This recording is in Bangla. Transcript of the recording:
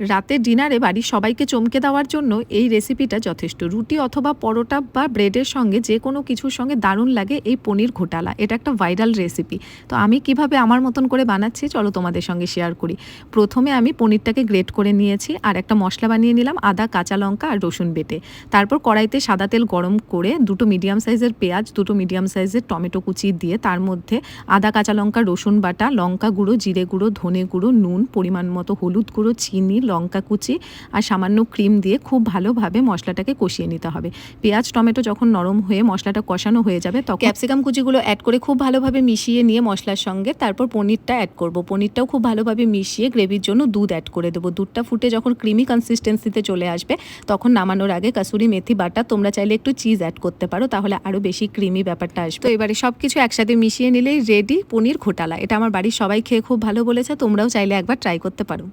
রাতের ডিনারে বাড়ির সবাইকে চমকে দেওয়ার জন্য এই রেসিপিটা যথেষ্ট। রুটি অথবা পরোটা বা ব্রেডের সঙ্গে যে কোনো কিছুর সঙ্গে দারুণ লাগে এই পনির ঘোটালা। এটা একটা ভাইরাল রেসিপি। তো আমি কিভাবে আমার মতন করে বানাচ্ছি চলো তোমাদের সঙ্গে শেয়ার করি। প্রথমে আমি পনিরটাকে গ্রেট করে নিয়েছি আর একটা মশলা বানিয়ে নিলাম আদা, কাঁচা লঙ্কা আর রসুন বেটে। তারপর কড়াইতে সাদা তেল গরম করে দুটো মিডিয়াম সাইজের পেঁয়াজ, দুটো মিডিয়াম সাইজের টমেটো কুচি দিয়ে তার মধ্যে আদা, কাঁচা লঙ্কা, রসুন বাটা, লঙ্কা গুঁড়ো, জিরে গুঁড়ো, ধনে গুঁড়ো, নুন, পরিমাণ মতো হলুদ গুঁড়ো, চিনি, লঙ্কা কুচি আর সামান্য ক্রিম দিয়ে খুব ভালোভাবে মশলাটাকে কষিয়ে নিতে হবে। পেঁয়াজ টমেটো যখন নরম হয়ে মশলাটা কষানো হয়ে যাবে তখন ক্যাপসিকাম কুচিগুলো অ্যাড করে খুব ভালোভাবে মিশিয়ে নিয়ে মশলার সঙ্গে তারপর পনিরটা অ্যাড করব। পনিরটাও খুব ভালোভাবে মিশিয়ে গ্রেভির জন্য দুধ অ্যাড করে দেবো। দুধটা ফুটে যখন ক্রিমি কনসিস্টেন্সিতে চলে আসবে তখন নামানোর আগে কাসুরি মেথি বাটা, তোমরা চাইলে একটু চিজ অ্যাড করতে পারো, তাহলে আরও বেশি ক্রিমি ব্যাপারটা আসবে। তো এবারে সব কিছু একসাথে মিশিয়ে নিলেই রেডি পনির ঘোটালা। এটা আমার বাড়ির সবাই খেয়ে খুব ভালো বলেছে, তোমরাও চাইলে একবার ট্রাই করতে পারো।